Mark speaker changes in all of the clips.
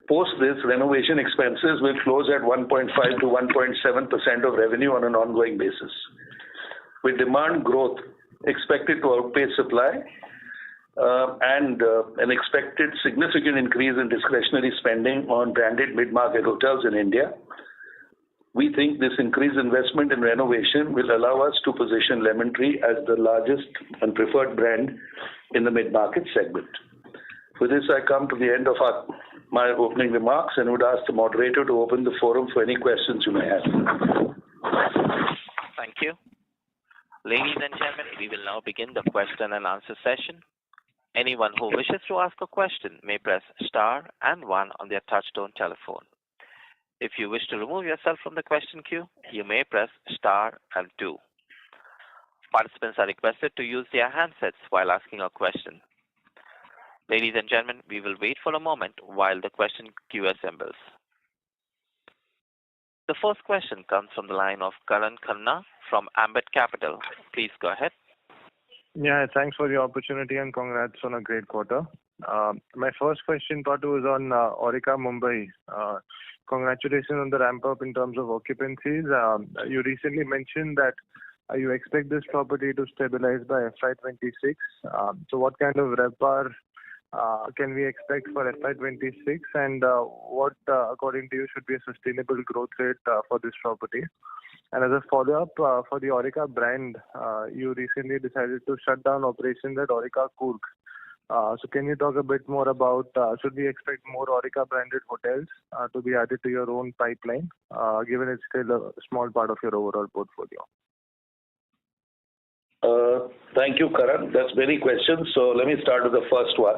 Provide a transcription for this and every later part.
Speaker 1: Post this, renovation expenses will close at 1.5 to 1.7% of revenue on an ongoing basis. With demand growth expected to outpace supply and an expected significant increase in discretionary spending on branded mid-market hotels in India, we think this increased investment in renovation will allow us to position Lemon Tree as the largest and preferred brand in the mid-market segment. With this, I come to the end of my opening remarks and would ask the moderator to open the forum for any questions you may have.
Speaker 2: Thank you. Ladies and gentlemen, we will now begin the question and answer session. Anyone who wishes to ask a question may press star and one on their touchtone telephone. If you wish to remove yourself from the question queue, you may press star and two. Participants are requested to use their handsets while asking a question. Ladies and gentlemen, we will wait for a moment while the question queue assembles. The first question comes from the line of Karan Khanna from Ambit Capital. Please go ahead.
Speaker 3: Yeah, thanks for the opportunity and congrats on a great quarter. My first question, Patu, is on Aurika Mumbai. Congratulations on the ramp up in terms of occupancies. You recently mentioned that you expect this property to stabilize by FY26. So what kind of RevPAR can we expect for FY26, and what, according to you, should be a sustainable growth rate for this property? And as a follow-up, for the Aurika brand, you recently decided to shut down operations at Aurika Coorg. So can you talk a bit more about, should we expect more Aurika branded hotels to be added to your own pipeline, given it's still a small part of your overall portfolio?
Speaker 1: Thank you, Karan. That's many questions. So let me start with the first one.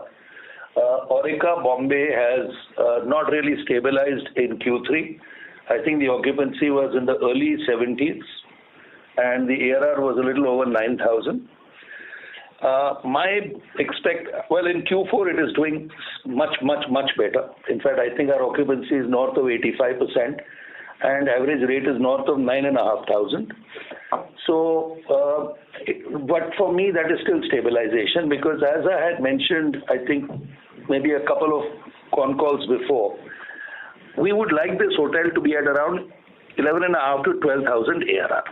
Speaker 1: Aurika Bombay has not really stabilized in Q3. I think the occupancy was in the early 70s and the ARR was a little over 9,000. In Q4 it is doing much better. In fact, I think our occupancy is north of 85% and average rate is north of 9,500. So, but for me that is still stabilization, because as I had mentioned, I think maybe a couple of con calls before, we would like this hotel to be at around 11,500 to 12,000 ARR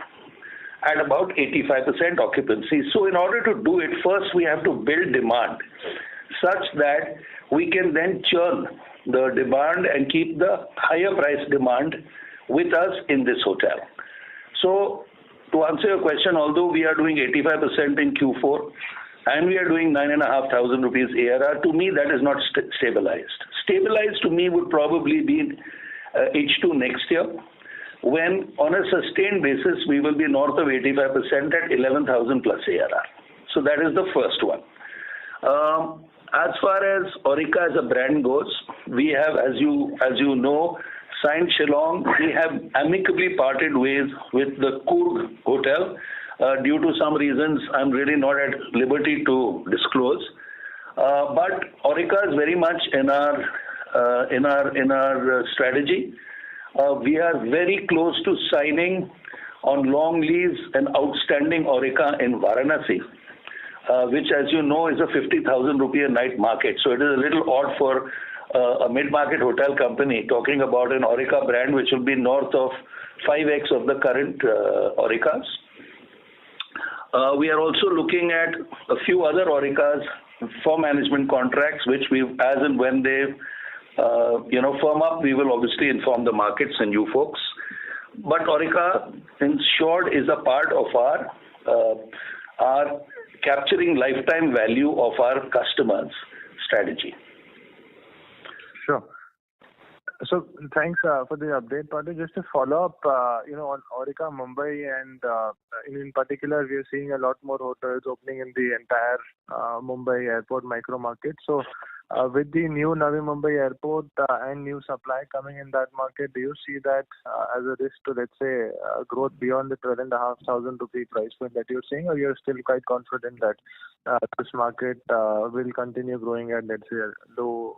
Speaker 1: at about 85% occupancy. So in order to do it, first we have to build demand such that we can then churn the demand and keep the higher price demand with us in this hotel. So to answer your question, although we are doing 85% in Q4 and we are doing 9,500 rupees ARR, to me that is not stabilized. Stabilized to me would probably be H2 next year, when on a sustained basis we will be north of 85% at 11,000 plus ARR. So that is the first one. As far as Aurika as a brand goes, we have, as you know, signed Shillong. We have amicably parted ways with the Coorg Hotel due to some reasons I'm really not at liberty to disclose. But Aurika is very much in our strategy. We are very close to signing on long lease an outstanding Aurika in Varanasi, which, as you know, is a 50,000 rupee a night market. So it is a little odd for a mid-market hotel company talking about an Aurika brand which will be north of 5x of the current Aurikas. We are also looking at a few other Aurikas for management contracts, which we, as and when they firm up, we will obviously inform the markets and you folks. But Aurika, in short, is a part of our capturing lifetime value of our customers strategy.
Speaker 3: Sure. So thanks for the update, Patu. Just to follow up, on Aurika Mumbai, and in particular, we are seeing a lot more hotels opening in the entire Mumbai airport micro market. So with the new Navi Mumbai airport and new supply coming in that market, do you see that as a risk to, let's say, growth beyond the 12,500 rupee price point that you're seeing, or you're still quite confident that this market will continue growing at, let's say, a low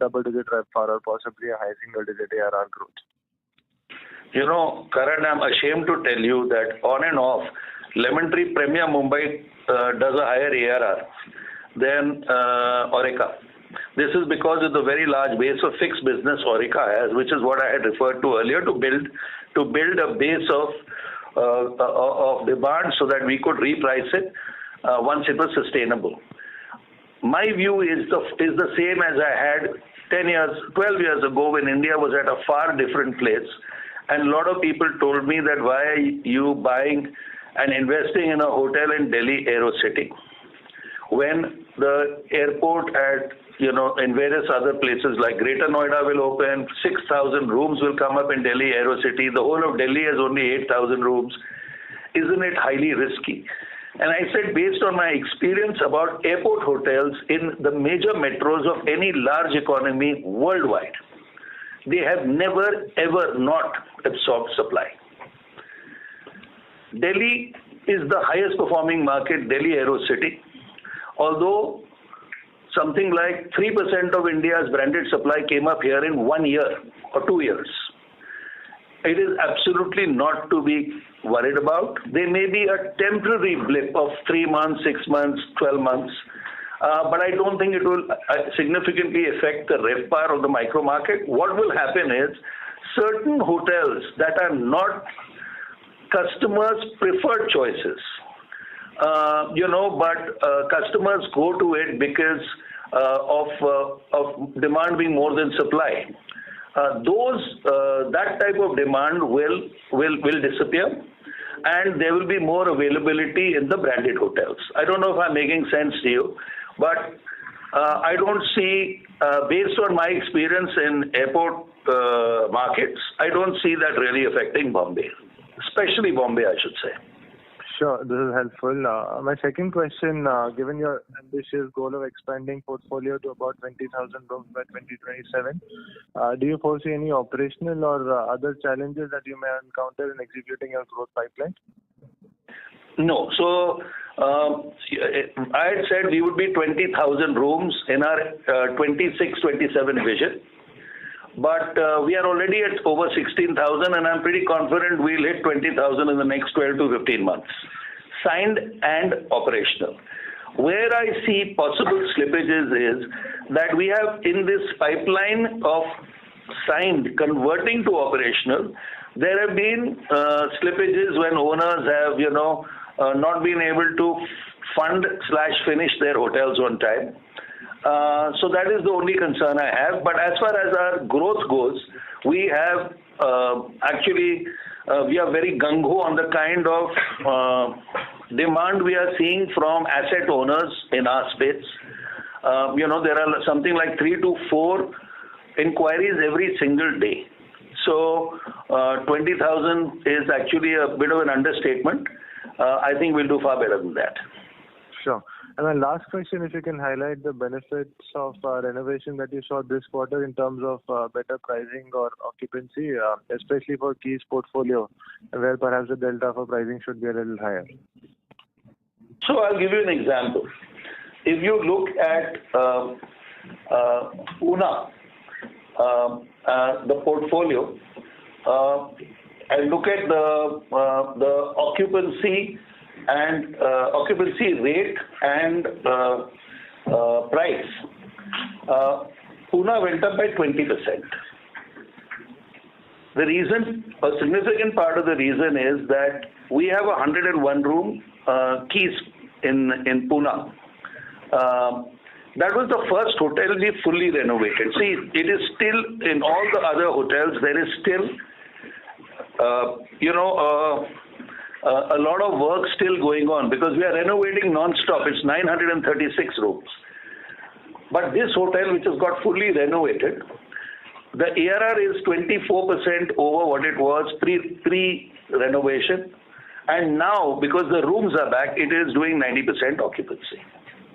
Speaker 3: double-digit RevPAR or possibly a high single-digit ARR growth?
Speaker 1: Karan, I'm ashamed to tell you that on and off, Lemon Tree Premier Mumbai does a higher ARR than Aurika. This is because of the very large base of fixed business Aurika has, which is what I had referred to earlier, to build a base of demand so that we could reprice it once it was sustainable. My view is the same as I had 12 years ago when India was at a far different place. And a lot of people told me that why are you buying and investing in a hotel in Delhi AeroCity when the airport in various other places like Greater Noida will open, 6,000 rooms will come up in Delhi AeroCity. The whole of Delhi has only 8,000 rooms. Isn't it highly risky? And I said, based on my experience about airport hotels in the major metros of any large economy worldwide, they have never, ever not absorbed supply. Delhi is the highest performing market, Delhi AeroCity. Although something like 3% of India's branded supply came up here in 1 year or 2 years. It is absolutely not to be worried about. There may be a temporary blip of 3 months, 6 months, 12 months, but I don't think it will significantly affect the RevPAR of the micro market. What will happen is certain hotels that are not customers' preferred choices, but customers go to it because of demand being more than supply. That type of demand will disappear, and there will be more availability in the branded hotels. I don't know if I'm making sense to you, but I don't see, based on my experience in airport markets, I don't see that really affecting Bombay, especially Bombay, I should say.
Speaker 3: Sure, this is helpful. My second question, given your ambitious goal of expanding portfolio to about 20,000 rooms by 2027, do you foresee any operational or other challenges that you may encounter in executing your growth pipeline?
Speaker 1: No. So I had said we would be 20,000 rooms in our 26-27 vision. But we are already at over 16,000, and I'm pretty confident we'll hit 20,000 in the next 12 to 15 months, signed and operational. Where I see possible slippages is that we have in this pipeline of signed converting to operational, there have been slippages when owners have, not been able to fund/finish their hotels on time. So that is the only concern I have. But as far as our growth goes, we have we are very gung-ho on the kind of demand we are seeing from asset owners in our space. There are something like 3 to 4 inquiries every single day. So 20,000 is actually a bit of an understatement. I think we'll do far better than that.
Speaker 3: Sure. And my last question, if you can highlight the benefits of renovation that you saw this quarter in terms of better pricing or occupancy, especially for Keys portfolio, where perhaps the delta for pricing should be a little higher.
Speaker 1: So I'll give you an example. If you look at Pune, the portfolio, and look at the occupancy and occupancy rate and price, Pune went up by 20%. The reason, a significant part of the reason is that we have a 101 room Keys in Pune. That was the first hotel we fully renovated. See, it is still, in all the other hotels, there is still, a lot of work still going on because we are renovating non-stop. It's 936 rooms. But this hotel, which has got fully renovated, the ARR is 24% over what it was pre-renovation. And now, because the rooms are back, it is doing 90% occupancy.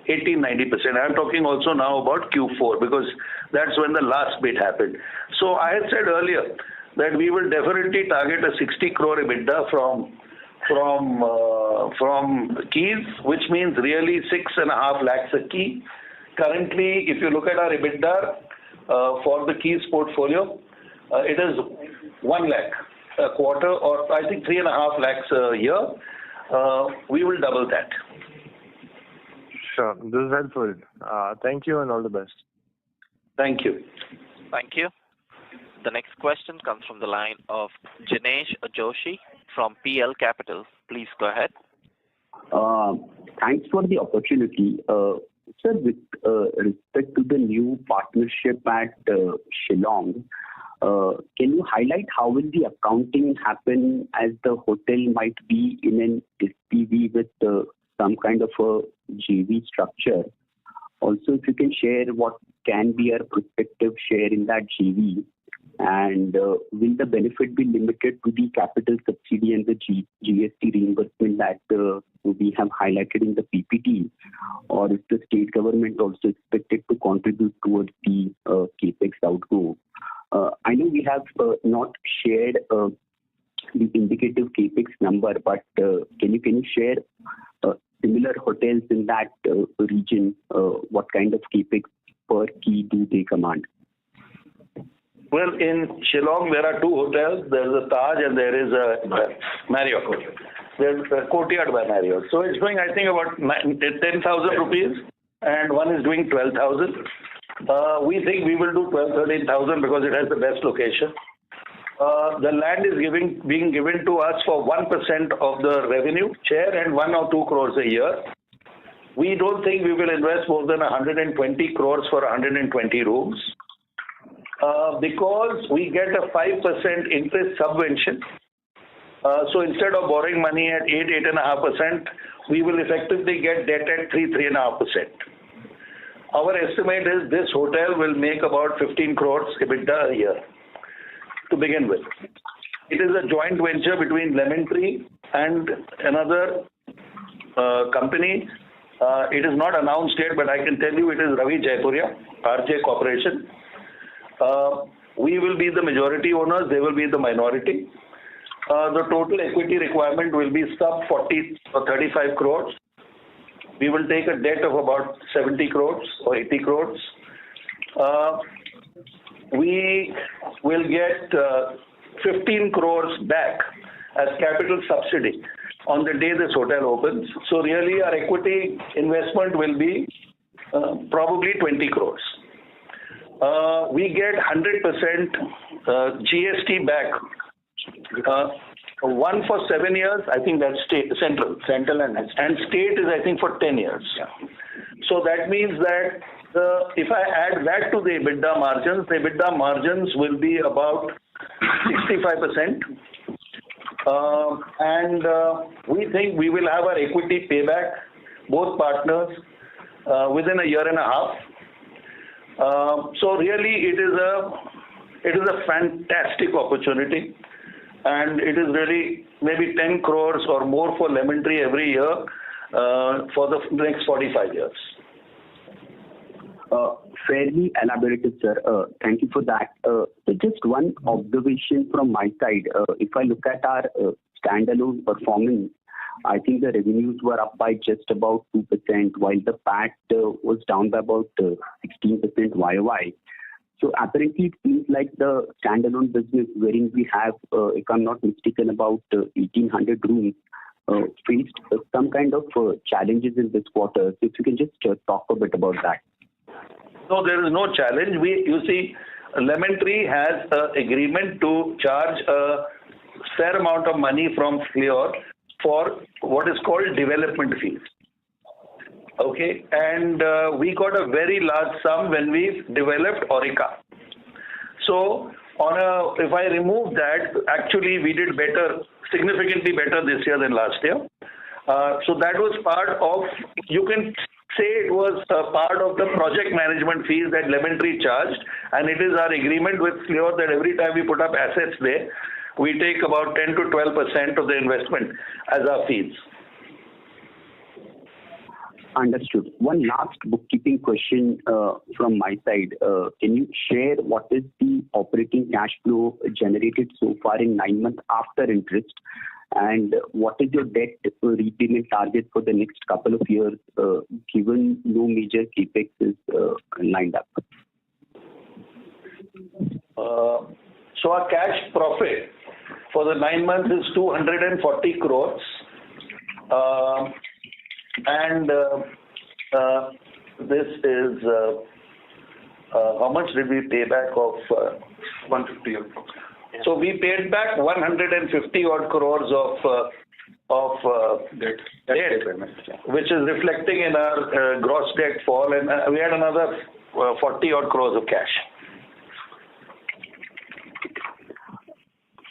Speaker 1: 80-90%. I'm talking also now about Q4 because that's when the last bit happened. So I had said earlier that we will definitely target a 60 crore EBITDA from Keys, which means really 6.5 lakhs a key. Currently, if you look at our EBITDA for the Keys portfolio, it is 1 lakh a quarter, or I think 3.5 lakhs a year. We will double that.
Speaker 3: Sure, this is helpful. Thank you and all the best.
Speaker 1: Thank you.
Speaker 2: Thank you. The next question comes from the line of Jinesh Joshi from PL Capital. Please go ahead.
Speaker 4: Thanks for the opportunity. Sir, with respect to the new partnership at Shillong, can you highlight how will the accounting happen, as the hotel might be in an SPV with some kind of a JV structure? Also, if you can share what can be our prospective share in that JV, and will the benefit be limited to the capital subsidy and the GST reimbursement that we have highlighted in the PPT, or is the state government also expected to contribute towards the capex outgo? I know we have not shared the indicative capex number, but can you share similar hotels in that region? What kind of capex per key do they command?
Speaker 1: Well, in Shillong, there are two hotels. There is a Taj and there is a Marriott. There's a Courtyard by Marriott. So it's going, I think, about 10,000 rupees, and one is doing 12,000. We think we will do 12,000-13,000 because it has the best location. The land is being given to us for 1% of the revenue share and 1 or 2 crores a year. We don't think we will invest more than 120 crores for 120 rooms. Because we get a 5% interest subvention. So instead of borrowing money at 8.5%, we will effectively get debt at 3.5%. Our estimate is this hotel will make about 15 crores EBITDA a year to begin with. It is a joint venture between Lemon Tree and another company. It is not announced yet, but I can tell you it is Ravi Jaipuria, RJ Corporation. We will be the majority owners, they will be the minority. The total equity requirement will be sub 40 or 35 crores. We will take a debt of about 70 crores or 80 crores. We will get 15 crores back as capital subsidy on the day this hotel opens. So really our equity investment will be probably 20 crores. We get 100% GST back. One for 7 years, I think that's central and state is I think for 10 years. Yeah. So that means that if I add that to the EBITDA margins will be about 65%. And we think we will have our equity payback, both partners, within a year and a half. So really it is a fantastic opportunity, and it is really maybe 10 crores or more for Lemon Tree every year for the next 45 years.
Speaker 4: Fairly elaborated, sir. Thank you for that. So just one observation from my side. If I look at our standalone performance, I think the revenues were up by just about 2%, while the PAT was down by about 16% YOY. So apparently it seems like the standalone business, wherein we have, if I'm not mistaken, about 1,800 rooms, faced some kind of challenges in this quarter. So if you can just talk a bit about that.
Speaker 1: No, there is no challenge. You see, Lemon Tree has an agreement to charge a fair amount of money from Fleur for what is called development fees. Okay, and we got a very large sum when we developed Aurika. So if I remove that, actually we did better, significantly better this year than last year. So that was part of, you can say it was a part of the project management fees that Lemon Tree charged, and it is our agreement with Fleur that every time we put up assets there, we take about 10 to 12% of the investment as our fees.
Speaker 4: Understood. One last bookkeeping question from my side. Can you share what is the operating cash flow generated so far in 9 months after interest? And what is your debt repayment target for the next couple of years, given no major capex is lined up?
Speaker 1: So our cash profit for the 9 months is 240 crores. And this is how much did we pay back of?
Speaker 5: 150 odd crores.
Speaker 1: So we paid back 150 odd crores of
Speaker 5: Debt.
Speaker 1: which is reflecting in our gross debt fall, and we had another 40 odd crores of cash.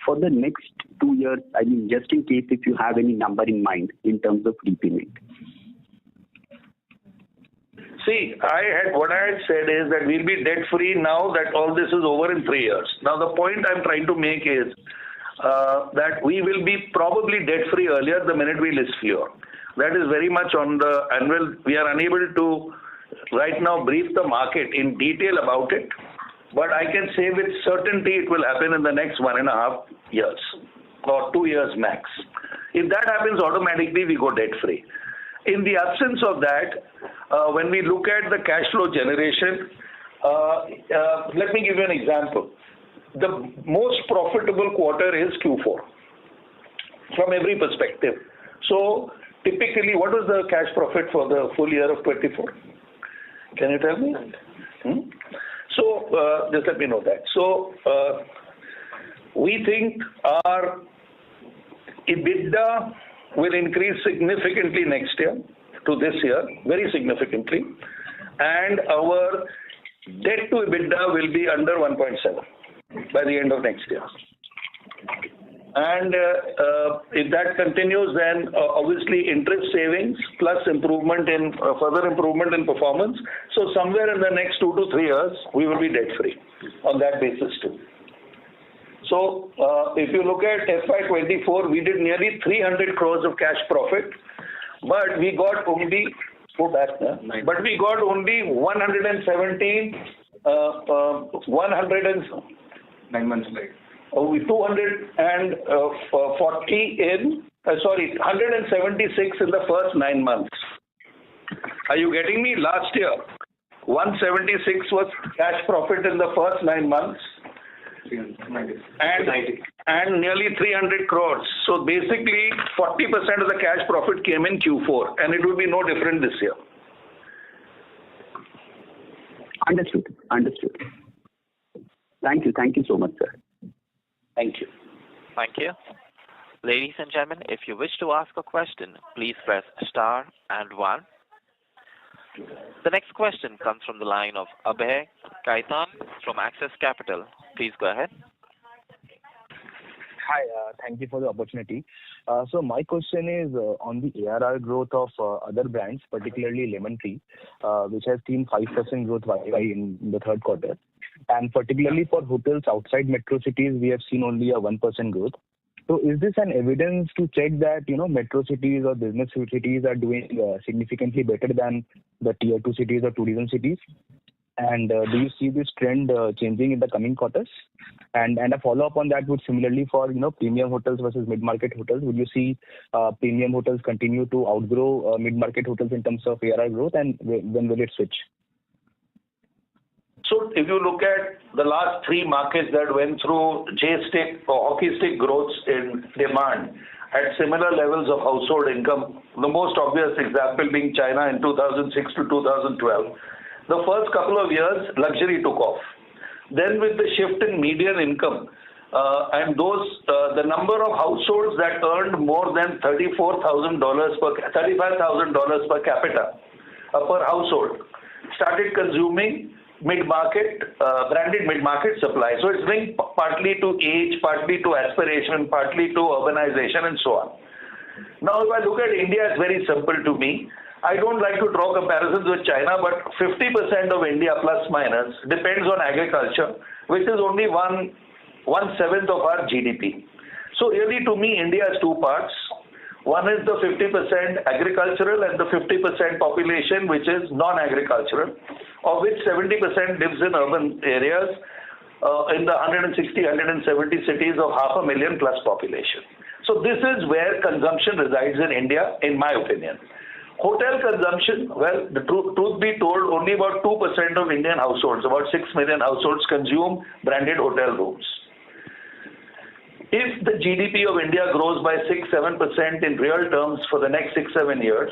Speaker 4: For the next 2 years, I mean, just in case if you have any number in mind in terms of repayment.
Speaker 1: See, what I had said is that we'll be debt free now that all this is over in 3 years. Now the point I'm trying to make is that we will be probably debt free earlier the minute we list Fleur. That is very much on the annual. We are unable to right now brief the market in detail about it, but I can say with certainty it will happen in the next 1.5 years or 2 years max. If that happens, automatically we go debt free. In the absence of that, when we look at the cash flow generation, let me give you an example. The most profitable quarter is Q4 from every perspective. So typically, what was the cash profit for the full year of 24? Can you tell me? So just let me know that. So we think our EBITDA will increase significantly next year to this year, very significantly, and our debt to EBITDA will be under 1.7 by the end of next year. And if that continues, then obviously interest savings plus further improvement in performance. So somewhere in the next 2 to 3 years, we will be debt free on that basis too. So if you look at FY24, we did nearly 300 crores of cash profit, but we got only 117,
Speaker 5: 9 months later.
Speaker 1: 176 in the first 9 months. Are you getting me? Last year, 176 was cash profit in the first 9 months.
Speaker 5: 390.
Speaker 1: And nearly 300 crores. So basically, 40% of the cash profit came in Q4, and it will be no different this year.
Speaker 4: Understood. Thank you so much, sir.
Speaker 1: Thank you.
Speaker 2: Thank you. Ladies and gentlemen, if you wish to ask a question, please press star and 1. The next question comes from the line of Abhay Kaitan from Axis Capital. Please go ahead.
Speaker 6: Hi, thank you for the opportunity. So my question is on the ARR growth of other brands, particularly Lemon Tree, which has seen 5% growth in the third quarter. And particularly for hotels outside metro cities, we have seen only a 1% growth. So is this an evidence to check that, metro cities or business cities are doing significantly better than the tier 2 cities or tourism cities? And do you see this trend changing in the coming quarters? And a follow-up on that would similarly for, premium hotels versus mid-market hotels. Would you see premium hotels continue to outgrow mid-market hotels in terms of ARR growth, and when will it switch?
Speaker 1: So if you look at the last 3 markets that went through J-stick or hockey stick growth in demand at similar levels of household income, the most obvious example being China in 2006 to 2012. The first couple of years, luxury took off. Then with the shift in median income, and the number of households that earned more than $35,000 per capita per household started consuming branded mid-market supply. So it's linked partly to age, partly to aspiration, partly to urbanization, and so on. Now, if I look at India, it's very simple to me. I don't like to draw comparisons with China, but 50% of India, plus minus, depends on agriculture, which is only 1/7 of our GDP. So really, to me, India has 2 parts. One is the 50% agricultural and the 50% population, which is non-agricultural, of which 70% lives in urban areas in the 160, 170 cities of 500,000 plus population. So this is where consumption resides in India, in my opinion. Hotel consumption, well, the truth be told, only about 2% of Indian households, about 6 million households, consume branded hotel rooms. If the GDP of India grows by 6-7% in real terms for the next 6-7 years,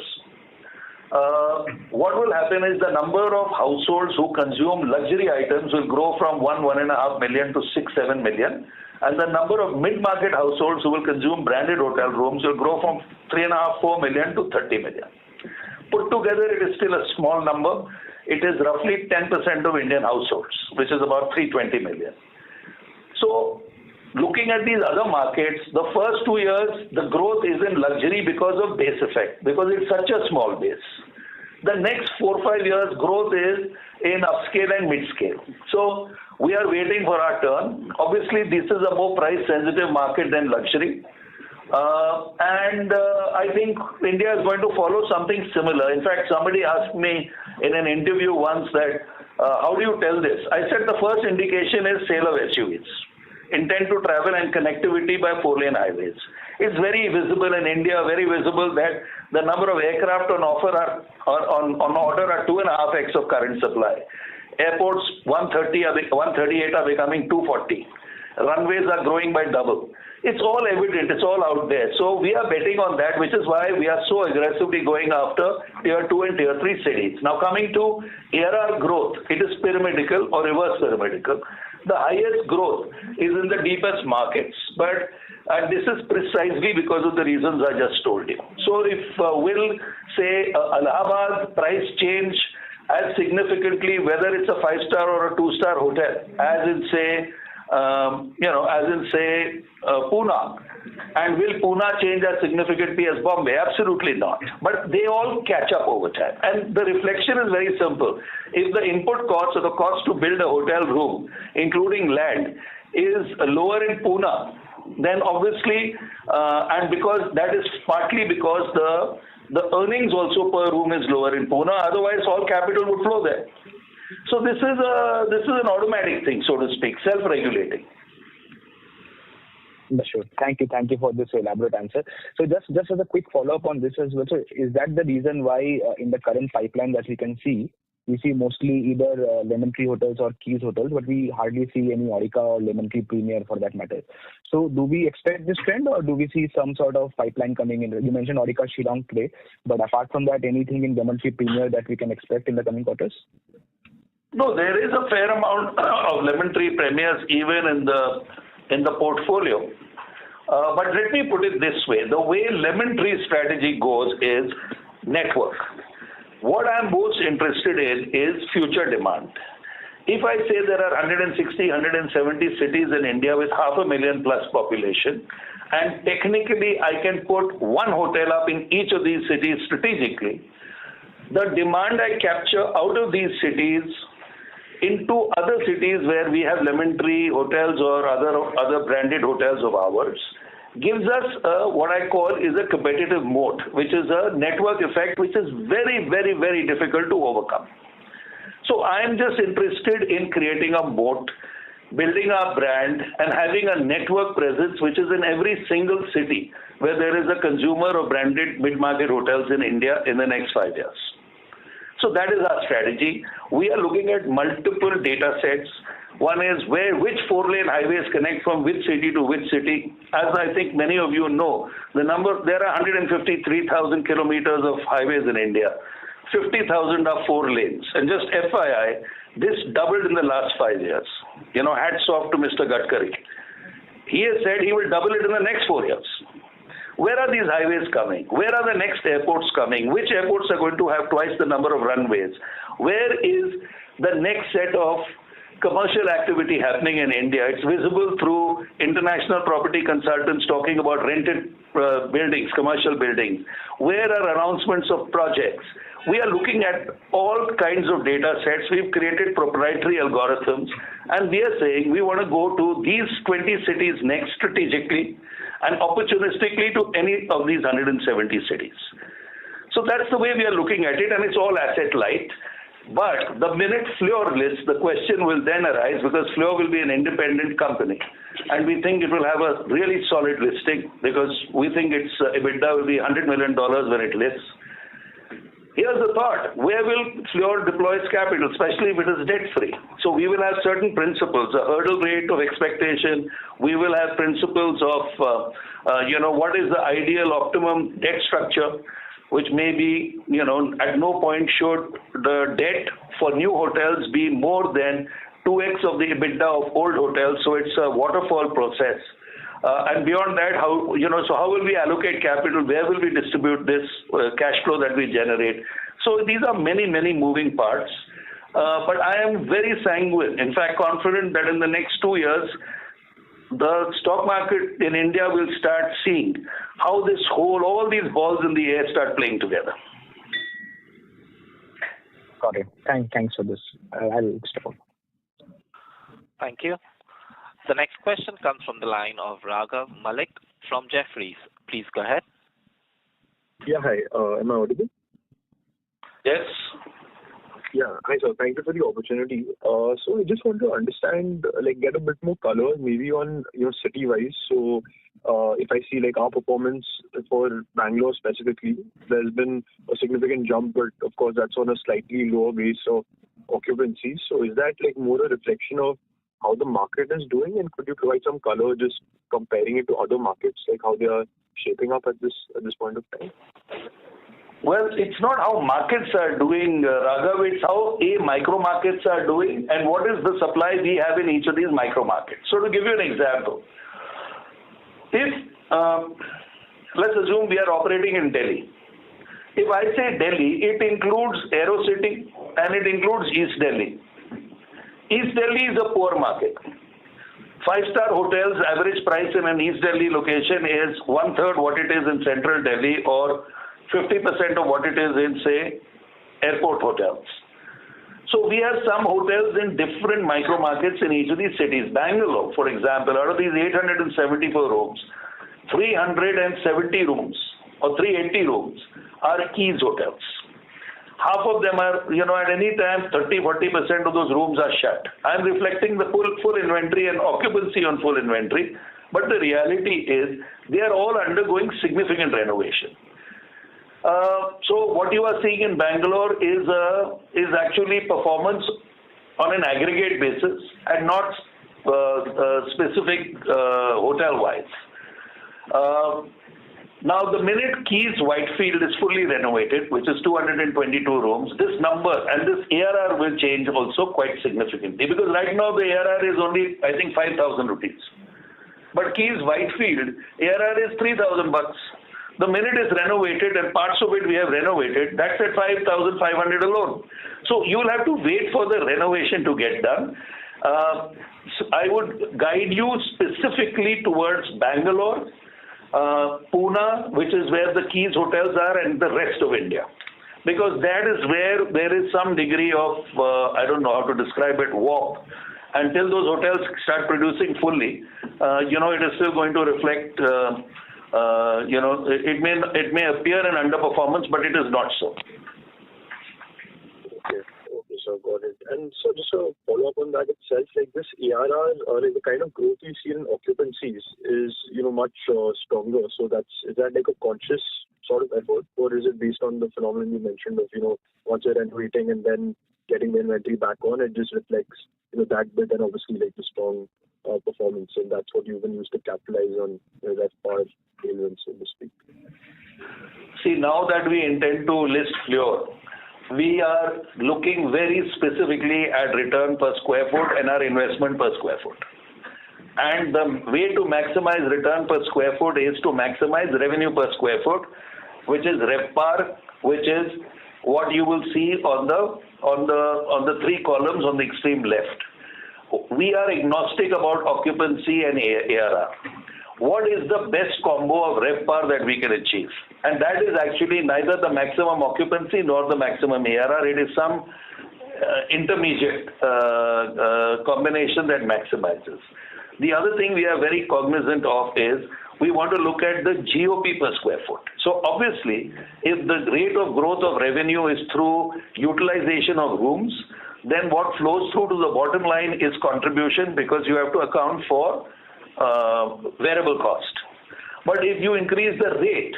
Speaker 1: what will happen is the number of households who consume luxury items will grow from 1.5 million to 6-7 million. And the number of mid-market households who will consume branded hotel rooms will grow from 3.5-4 million to 30 million. Put together, it is still a small number. It is roughly 10% of Indian households, which is about 320 million. So, looking at these other markets, the first 2 years, the growth is in luxury because of base effect, because it's such a small base. The next 4-5 years, growth is in upscale and mid-scale. So, we are waiting for our turn. Obviously, this is a more price-sensitive market than luxury. I think India is going to follow something similar. In fact, somebody asked me in an interview once that, how do you tell this? I said the first indication is sale of SUVs, intent to travel and connectivity by 4-lane highways. It's very visible in India, very visible that the number of aircraft on offer are on order are 2.5x of current supply. Airports 138 are becoming 240. Runways are growing by double. It's all evident, it's all out there. So we are betting on that, which is why we are so aggressively going after tier 2 and tier 3 cities. Now coming to ARR growth, it is pyramidical or reverse pyramidical. The highest growth is in the deepest markets, and this is precisely because of the reasons I just told you. So if we'll say Allahabad price change as significantly, whether it's a 5-star or a 2-star hotel, as in say Pune. And will Pune change as significantly as Bombay? Absolutely not. But they all catch up over time. And the reflection is very simple. If the input cost or the cost to build a hotel room, including land, is lower in Pune, then obviously, and because that is partly because the earnings also per room is lower in Pune, otherwise all capital would flow there. So this is an automatic thing, so to speak, self-regulating.
Speaker 6: Sure. Thank you for this elaborate answer. So just as a quick follow-up on this as well, so is that the reason why in the current pipeline that we see mostly either Lemon Tree hotels or Keys hotels, but we hardly see any Aurika or Lemon Tree Premier for that matter. So do we expect this trend, or do we see some sort of pipeline coming in? You mentioned Aurika Shillong today, but apart from that, anything in Lemon Tree Premier that we can expect in the coming quarters?
Speaker 1: No, there is a fair amount of Lemon Tree Premiers even in the portfolio. But let me put it this way. The way Lemon Tree strategy goes is network. What I'm most interested in is future demand. If I say there are 160, 170 cities in India with 500,000 plus population, and technically I can put one hotel up in each of these cities strategically, the demand I capture out of these cities into other cities where we have Lemon Tree hotels or other branded hotels of ours gives us what I call is a competitive moat, which is a network effect which is very, very, very difficult to overcome. So I am just interested in creating a moat, building our brand and having a network presence which is in every single city where there is a consumer of branded mid-market hotels in India in the next 5 years. So that is our strategy. We are looking at multiple data sets. One is which 4-lane highways connect from which city to which city. As I think many of you know, there are 153,000 kilometers of highways in India. 50,000 are 4 lanes. And just FYI, this doubled in the last 5 years. Hats off to Mr. Gadkari. He has said he will double it in the next 4 years. Where are these highways coming? Where are the next airports coming? Which airports are going to have twice the number of runways? Where is the next set of commercial activity happening in India? It's visible through international property consultants talking about rented buildings, commercial buildings. Where are announcements of projects? We are looking at all kinds of data sets. We've created proprietary algorithms, and we are saying we want to go to these 20 cities next strategically and opportunistically to any of these 170 cities. So that's the way we are looking at it, and it's all asset light. But the minute Fleur lists, the question will then arise, because Fleur will be an independent company. And we think it will have a really solid listing, because we think its EBITDA will be $100 million when it lists. Here's the thought. Where will Fleur deploy its capital, especially if it is debt-free? So we will have certain principles, a hurdle rate of expectation. We will have principles of, what is the ideal optimum debt structure. which may be, at no point should the debt for new hotels be more than 2x of the EBITDA of old hotels. So it's a waterfall process. And beyond that, how will we allocate capital? Where will we distribute this cash flow that we generate? So these are many, many moving parts. But I am very sanguine, in fact, confident that in the next 2 years, the stock market in India will start seeing how all these balls in the air start playing together.
Speaker 6: Got it. Thanks for this. I'll stop.
Speaker 2: Thank you. The next question comes from the line of Raghav Malik from Jefferies. Please go ahead.
Speaker 7: Yeah, hi. Am I audible?
Speaker 1: Yes.
Speaker 7: Yeah, hi sir. Thank you for the opportunity. So I just want to understand, get a bit more color maybe on your city-wise. So if I see our performance for Bangalore specifically, there's been a significant jump, but of course that's on a slightly lower base of occupancy. So is that more a reflection of how the market is doing, and could you provide some color just comparing it to other markets, how they are shaping up at this point of time?
Speaker 1: Well, it's not how markets are doing, Raghav. It's how micro markets are doing and what is the supply we have in each of these micro markets. So to give you an example, if let's assume we are operating in Delhi. If I say Delhi, it includes Aerocity and it includes East Delhi. East Delhi is a poor market. 5-star hotels average price in an East Delhi location is 1/3 what it is in Central Delhi, or 50% of what it is in, say, airport hotels. So we have some hotels in different micro markets in each of these cities. Bangalore, for example, out of these 874 rooms, 370 rooms or 380 rooms are Keys hotels. Half of them are, at any time, 30-40% of those rooms are shut. I'm reflecting the full inventory and occupancy on full inventory, but the reality is they are all undergoing significant renovation. So what you are seeing in Bangalore is actually performance on an aggregate basis and not specific hotel-wise. Now, the minute Keys Whitefield is fully renovated, which is 222 rooms, this number and this ARR will change also quite significantly, because right now the ARR is only, I think, 5,000 rupees. But Keys Whitefield, ARR is 3,000 bucks. The minute it's renovated, and parts of it we have renovated, that's at 5,500 alone. So you will have to wait for the renovation to get done. I would guide you specifically towards Bangalore, Pune, which is where the Keys hotels are, and the rest of India. Because that is where there is some degree of, I don't know how to describe it, warp. Until those hotels start producing fully, it is still going to reflect, it may appear an underperformance, but it is not so.
Speaker 7: Okay, so got it. And so just a follow-up on that itself, this ARR, the kind of growth we see in occupancies is, much stronger. So is that a conscious sort of effort, or is it based on the phenomenon you mentioned of, once you're renovating and then getting the inventory back on, it just reflects, that bit, and obviously the strong performance, and that's what you can use to capitalize on that part tailwind, so to speak.
Speaker 1: See, now that we intend to list Fleur, we are looking very specifically at return per square foot and our investment per square foot. And the way to maximize return per square foot is to maximize revenue per square foot, which is RevPAR, which is what you will see on the three columns on the extreme left. We are agnostic about occupancy and ARR. What is the best combo of RevPAR that we can achieve? And that is actually neither the maximum occupancy nor the maximum ARR. It is some intermediate combination that maximizes. The other thing we are very cognizant of is we want to look at the GOP per square foot. So obviously, if the rate of growth of revenue is through utilization of rooms, then what flows through to the bottom line is contribution, because you have to account for variable cost. But if you increase the rate,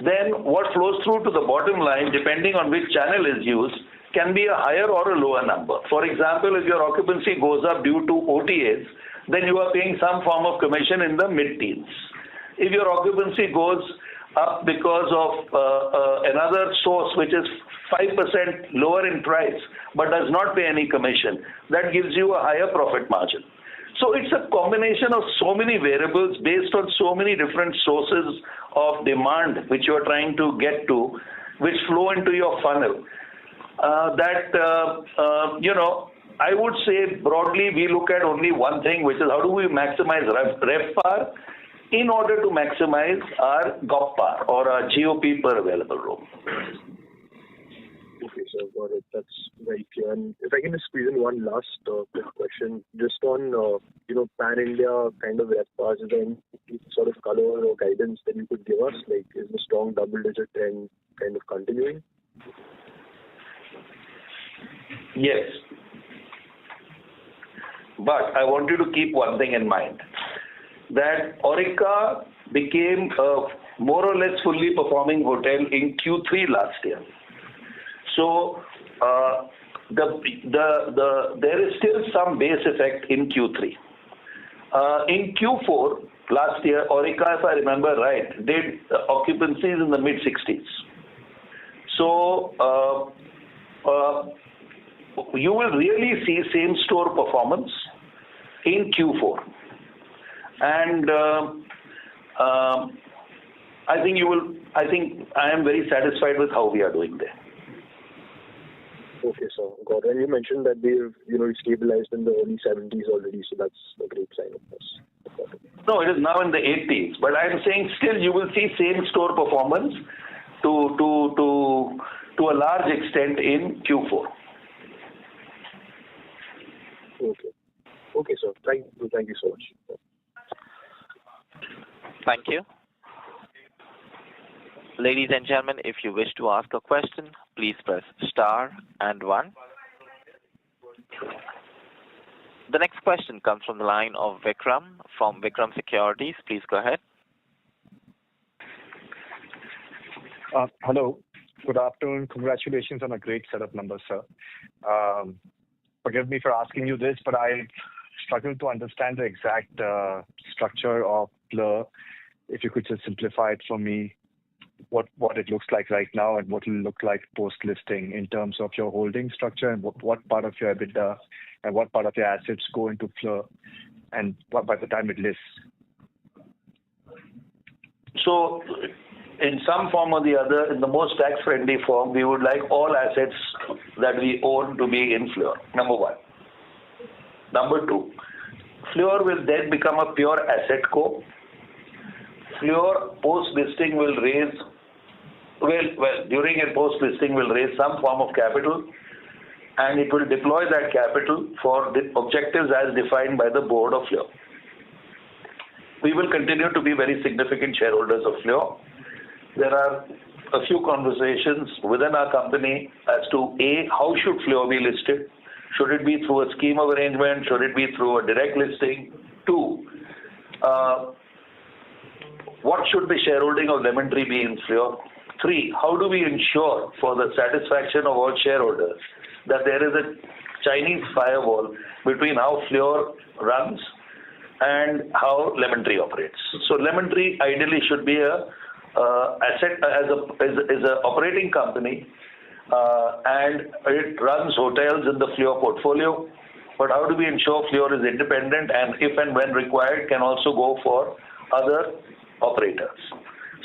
Speaker 1: then what flows through to the bottom line, depending on which channel is used, can be a higher or a lower number. For example, if your occupancy goes up due to OTAs, then you are paying some form of commission in the mid-teens. If your occupancy goes up because of another source which is 5% lower in price but does not pay any commission. That gives you a higher profit margin. So it's a combination of so many variables based on so many different sources of demand which you are trying to get to, which flow into your funnel. I would say broadly we look at only one thing, which is how do we maximize RevPAR in order to maximize our GOPPAR or our GOP per available room.
Speaker 7: Okay, sir, got it. That's very clear. And if I can just squeeze in one last quick question, just on pan-India kind of RevPARs, is there any sort of color or guidance that you could give us? Like, is the strong double-digit trend kind of continuing?
Speaker 1: Yes. But I want you to keep one thing in mind, that Aurika became a more or less fully performing hotel in Q3 last year. So there is still some base effect in Q3. In Q4 last year, Aurika, if I remember right, did occupancies in the mid-60s. So you will really see same-store performance in Q4, and I think I am very satisfied with how we are doing there.
Speaker 7: Okay, sir, got it. And you mentioned that they've stabilized in the early 70s already, so that's a great sign of this.
Speaker 1: No, it is now in the 80s, but I am saying still you will see same-store performance to a large extent in Q4.
Speaker 7: Okay, sir. Thank you so much.
Speaker 2: Thank you. Ladies and gentlemen, if you wish to ask a question, please press star and 1. The next question comes from the line of Vikram from Vikram Securities. Please go ahead.
Speaker 8: Hello. Good afternoon. Congratulations on a great set of numbers, sir. Forgive me for asking you this, but I struggle to understand the exact structure of Fleur. If you could just simplify it for me, what it looks like right now and what it will look like post-listing in terms of your holding structure and what part of your EBITDA and what part of your assets go into Fleur and what by the time it lists.
Speaker 1: So in some form or the other, in the most tax-friendly form, we would like all assets that we own to be in Fleur, number one. Number two, Fleur will then become a pure asset co. Fleur post-listing will raise, during and post-listing will raise some form of capital, and it will deploy that capital for the objectives as defined by the board of Fleur. We will continue to be very significant shareholders of Fleur. There are a few conversations within our company as to A, how should Fleur be listed? Should it be through a scheme of arrangement? Should it be through a direct listing? 2, what should the shareholding of Lemon Tree be in Fleur? 3, how do we ensure for the satisfaction of all shareholders that there is a Chinese firewall between how Fleur runs and how Lemon Tree operates? So Lemon Tree ideally should be a asset as a operating company, and it runs hotels in the Fleur portfolio. But how do we ensure Fleur is independent and if and when required can also go for other operators?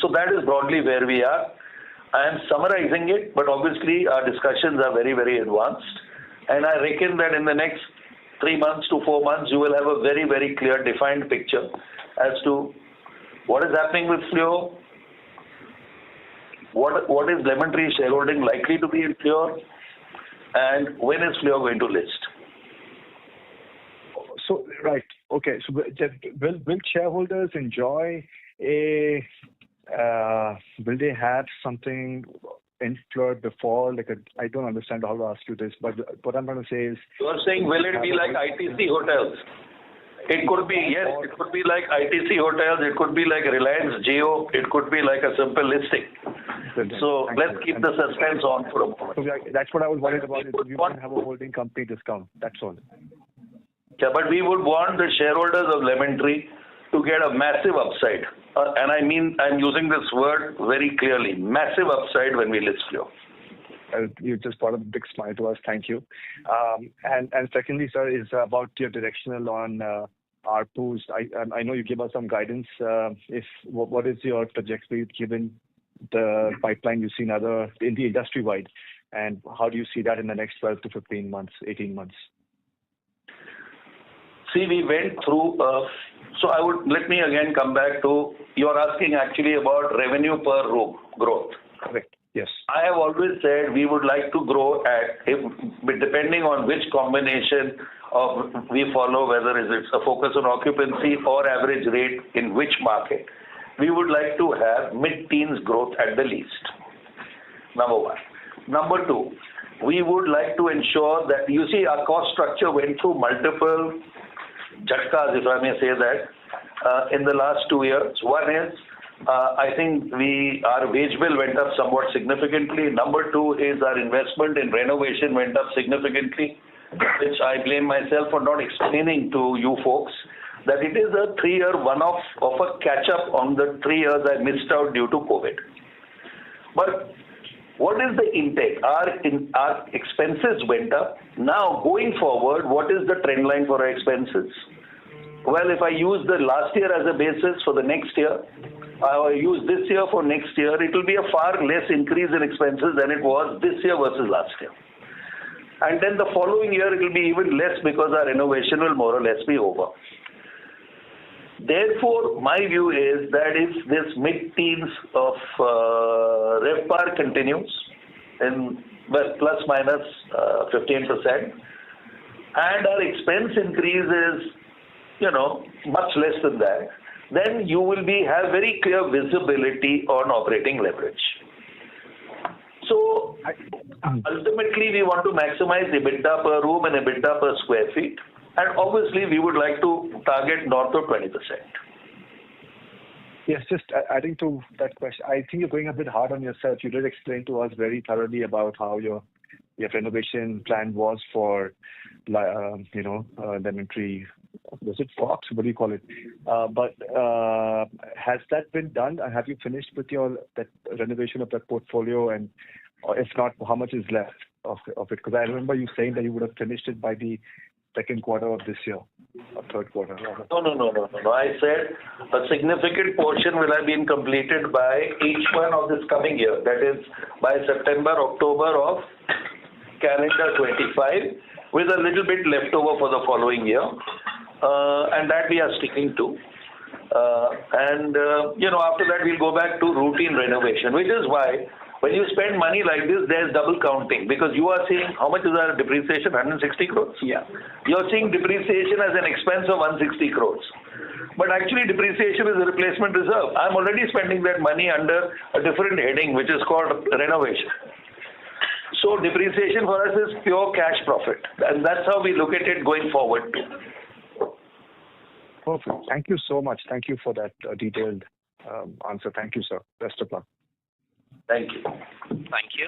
Speaker 1: So that is broadly where we are. I am summarizing it, but obviously our discussions are very, very advanced. And I reckon that in the next 3 months to 4 months, you will have a very, very clear defined picture as to what is happening with Fleur, what is Lemon Tree shareholding likely to be in Fleur, and when is Fleur going to list?
Speaker 8: So, right. Okay. So will shareholders enjoy will they have something in Fleur before? I don't understand how to ask you this, but what I'm going to say is...
Speaker 1: You are saying, will it be like ITC hotels? It could be, yes, it could be like ITC hotels, it could be like Reliance Jio, it could be like a simple listing. So let's keep the suspense on for a moment.
Speaker 8: So that's what I was worried about. We want to have a holding company discount. That's all.
Speaker 1: Yeah, but we would want the shareholders of Lemon Tree to get a massive upside. And I mean, I'm using this word very clearly, massive upside when we list Fleur.
Speaker 8: You just brought a big smile to us. Thank you. And secondly, sir, is about your directional on ARPUs. I know you give us some guidance. What is your trajectory given the pipeline you've seen in the industry wide, and how do you see that in the next 12 to 15 months, 18 months?
Speaker 1: See, we went through. Let me again come back to, you're asking actually about revenue per room growth.
Speaker 8: Correct. Yes.
Speaker 1: I have always said we would like to grow depending on which combination we follow, whether it's a focus on occupancy or average rate in which market, we would like to have mid-teens growth at the least. Number one. Number two, we would like to ensure that, you see, our cost structure went through multiple jhatkas, if I may say that, in the last 2 years. One is, I think our wage bill went up somewhat significantly. Number two is our investment in renovation went up significantly, which I blame myself for not explaining to you folks that it is a 3-year one-off of a catch-up on the 3 years I missed out due to COVID. But what is the intake? Our expenses went up. Now, going forward, what is the trend line for our expenses? Well, if I use the last year as a basis for the next year, I use this year for next year, it will be a far less increase in expenses than it was this year versus last year. And then the following year, it will be even less because our renovation will more or less be over. Therefore, my view is that if this mid-teens of RevPAR continues in plus minus 15%, and our expense increase is, much less than that, then you will have very clear visibility on operating leverage. So ultimately, we want to maximize EBITDA per room and EBITDA per square feet, and obviously, we would like to target north of 20%.
Speaker 8: Yes, just adding to that question, I think you're going a bit hard on yourself. You did explain to us very thoroughly about how your renovation plan was for, Lemon Tree. Was it Fox? What do you call it? But has that been done? Have you finished with that renovation of that portfolio? And if not, how much is left of it? Because I remember you saying that you would have finished it by the second quarter of this year, or third quarter.
Speaker 1: No. I said a significant portion will have been completed by H1 of this coming year. That is by September, October of calendar 25, with a little bit left over for the following year. And that we are sticking to. After that, we'll go back to routine renovation, which is why when you spend money like this, there's double counting, because you are seeing how much is our depreciation, 160 crores? Yeah. You're seeing depreciation as an expense of 160 crores. But actually, depreciation is a replacement reserve. I'm already spending that money under a different heading, which is called renovation. So depreciation for us is pure cash profit. And that's how we look at it going forward too.
Speaker 8: Perfect. Thank you so much. Thank you for that detailed answer. Thank you, sir. Best of luck.
Speaker 1: Thank you.
Speaker 2: Thank you.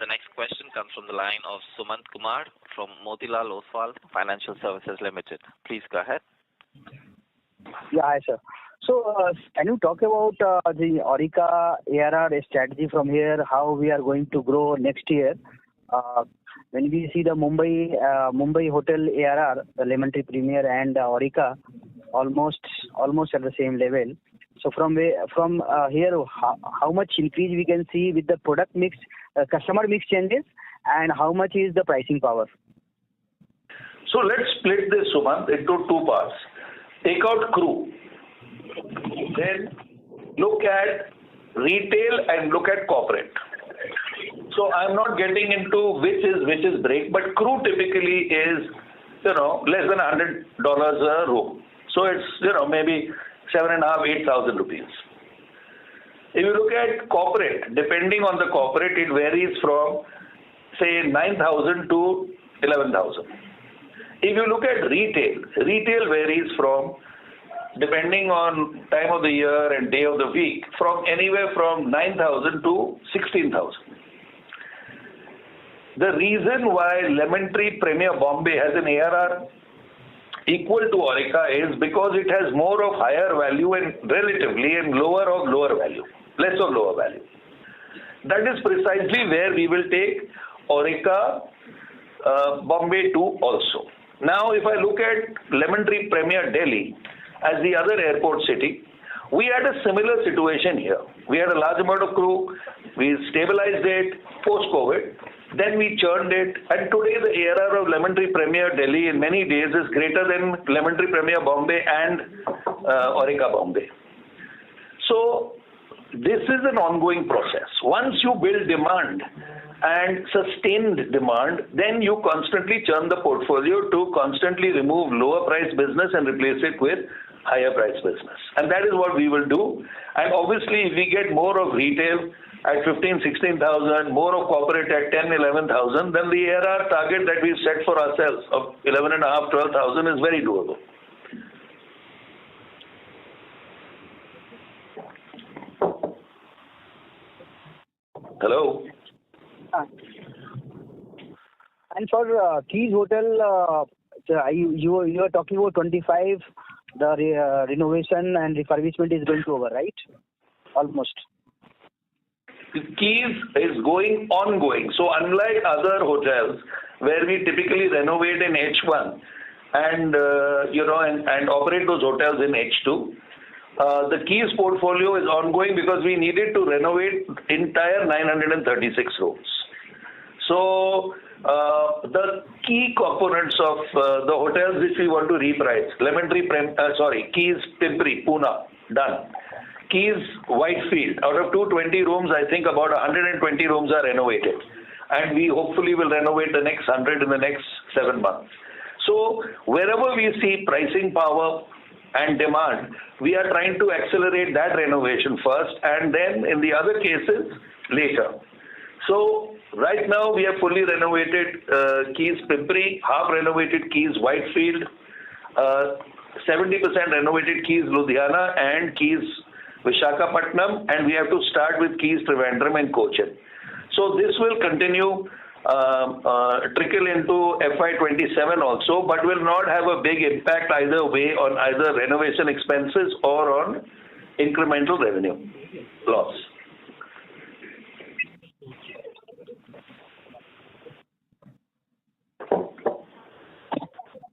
Speaker 2: The next question comes from the line of Sumant Kumar from Motilal Oswal Financial Services Limited. Please go ahead.
Speaker 9: Yeah, hi, sir. So, can you talk about the Aurika ARR strategy from here, how we are going to grow next year? When we see the Mumbai hotel ARR, the Lemon Tree Premier and Aurika, almost at the same level. So from here, how much increase we can see with the product mix, customer mix changes, and how much is the pricing power?
Speaker 1: So let's split this, Sumant, into two parts. Take out crew, then look at retail and look at corporate. So I'm not getting into which is break, but crew typically is, less than $100 a room. So it's, maybe 7,500, 8,000 rupees. If you look at corporate, depending on the corporate, it varies from, say, 9,000 to 11,000. If you look at retail varies from, depending on time of the year and day of the week, from anywhere from 9,000 to 16,000. The reason why Lemon Tree Premier Bombay has an ARR equal to Aurika is because it has more of higher value and relatively and lower of lower value, less of lower value. That is precisely where we will take Aurika Bombay 2 also. Now, if I look at Lemon Tree Premier Delhi as the other airport city, we had a similar situation here. We had a large amount of crew, we stabilized it post-COVID, then we churned it, and today the ARR of Lemon Tree Premier Delhi in many days is greater than Lemon Tree Premier Bombay and Aurika Bombay. So this is an ongoing process. Once you build demand and sustained demand, then you constantly churn the portfolio to constantly remove lower price business and replace it with higher price business. And that is what we will do. And obviously, if we get more of retail at 15,000, 16,000, more of corporate at 10,000, 11,000, then the ARR target that we've set for ourselves of 11,500, 12,000 is very doable. Hello?
Speaker 9: And for Keys Hotel, you are talking about 25, the renovation and refurbishment is going to over, right? Almost.
Speaker 1: Keys is ongoing. So unlike other hotels where we typically renovate in H1 and and operate those hotels in H2, the Keys portfolio is ongoing because we needed to renovate entire 936 rooms. So the key components of the hotels which we want to reprice, Keys Pimpri, Pune, done. Keys Whitefield, out of 220 rooms, I think about 120 rooms are renovated. And we hopefully will renovate the next 100 in the next 7 months. So wherever we see pricing power and demand, we are trying to accelerate that renovation first and then in the other cases later. So right now we have fully renovated Keys Pimpri, half renovated Keys Whitefield, 70% renovated Keys Ludhiana and Keys Visakhapatnam, and we have to start with Keys Trivandrum and Cochin. So this will continue trickle into FY27 also, but will not have a big impact either way on either renovation expenses or on incremental revenue loss.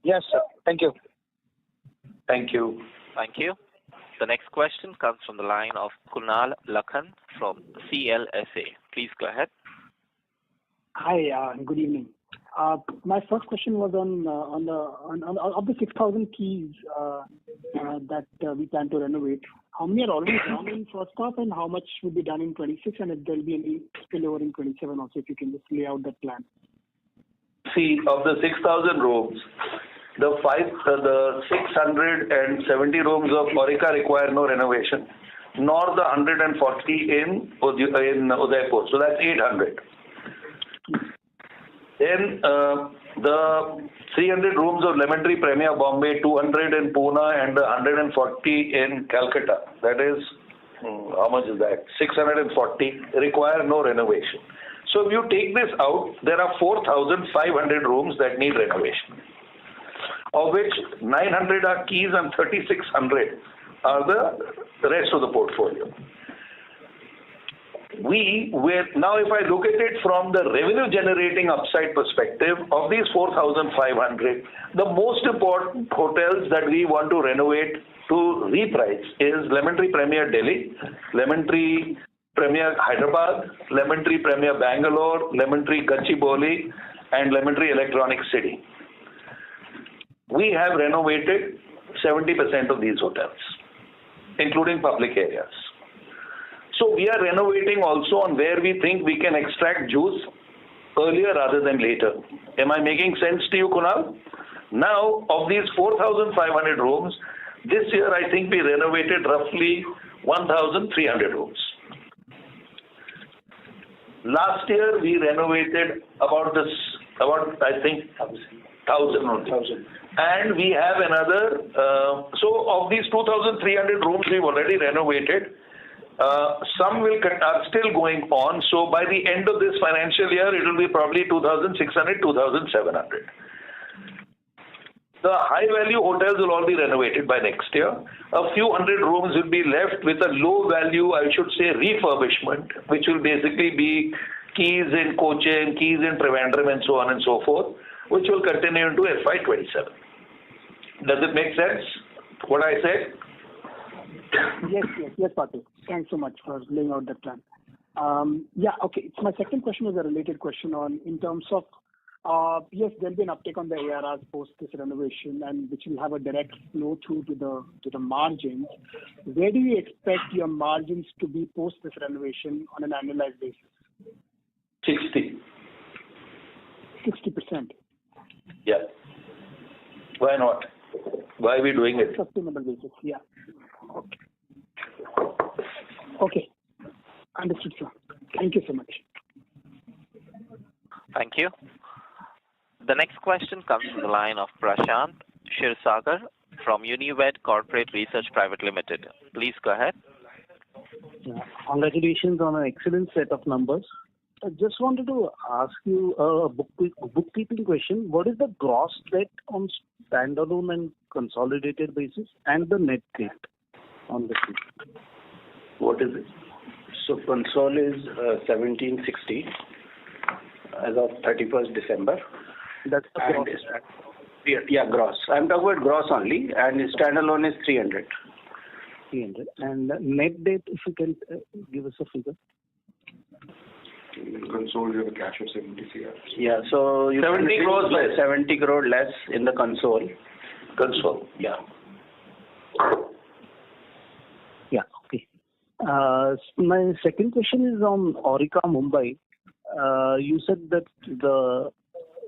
Speaker 9: Yes, sir. Thank you.
Speaker 1: Thank you.
Speaker 2: Thank you. The next question comes from the line of Kunal Lakhan from CLSA. Please go ahead.
Speaker 10: Hi, good evening. My first question was on the 6,000 keys that we plan to renovate. How many are already done in first half, and how much will be done in 26, and if there will be any spillover in 27 also, if you can just lay out that plan.
Speaker 1: See, of the 6,000 rooms, the 670 rooms of Aurika require no renovation, nor the 140 in Udaipur. So that's 800. Then the 300 rooms of Lemon Tree Premier Bombay, 200 in Pune, and the 140 in Calcutta. That is, how much is that? 640 require no renovation. So if you take this out, there are 4,500 rooms that need renovation, of which 900 are Keys and 3,600 are the rest of the portfolio. Now if I look at it from the revenue generating upside perspective, of these 4,500, the most important hotels that we want to renovate to reprice is Lemon Tree Premier Delhi, Lemon Tree Premier Hyderabad, Lemon Tree Premier Bangalore, Lemon Tree Gachibowli, and Lemon Tree Electronic City. We have renovated 70% of these hotels, including public areas. So we are renovating also on where we think we can extract juice earlier rather than later. Am I making sense to you, Kunal? Now, of these 4,500 rooms, this year I think we renovated roughly 1,300 rooms. Last year we renovated about I think 1,000 rooms. And we have another, so of these 2,300 rooms we've already renovated. Some are still going on. So by the end of this financial year, it will be probably 2,600, 2,700. The high-value hotels will all be renovated by next year. A few hundred rooms will be left with a low-value, I should say, refurbishment, which will basically be keys in Cochin, keys in Trivandrum, and so on and so forth, which will continue into FY27. Does it make sense, what I said?
Speaker 10: Yes, Patil. Thanks so much for laying out the plan. Okay. So my second question is a related question on in terms of yes, there'll be an uptick on the ARRs post this renovation, and which will have a direct flow through to the margins. Where do you expect your margins to be post this renovation on an annualized basis? 60%.
Speaker 1: Yeah. Why not? Why are we doing it?
Speaker 10: Sustainable basis. Yeah. Okay. Understood, sir. Thank you so much.
Speaker 2: Thank you. The next question comes from the line of Prashant Shirsagar from Unived Corporate Research Private Limited. Please go ahead.
Speaker 11: Congratulations on an excellent set of numbers. I just wanted to ask you a bookkeeping question. What is the gross debt on standalone and consolidated basis and the net debt on the sheet?
Speaker 12: What is it? So console is 1760 as of 31st December.
Speaker 11: That's the gross.
Speaker 12: Yeah, gross. I'm talking about gross only, and standalone is 300.
Speaker 11: 300. And net debt, if you can give us a figure.
Speaker 5: In console, you have a cash of 70 crore.
Speaker 12: Yeah, so you
Speaker 1: 70 crores less.
Speaker 12: 70 crore less in the console.
Speaker 1: Yeah.
Speaker 11: Yeah, okay. My second question is on Aurika Mumbai. You said that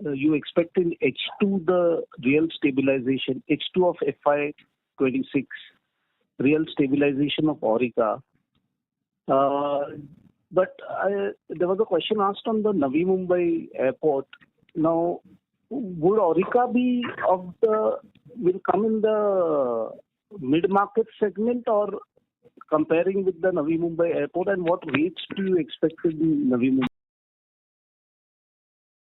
Speaker 11: you expect in H2 the real stabilization, H2 of FY26, real stabilization of Aurika. But there was a question asked on the Navi Mumbai airport. Now, would Aurika will come in the mid-market segment or comparing with the Navi Mumbai airport, and what rates do you expect in Navi Mumbai?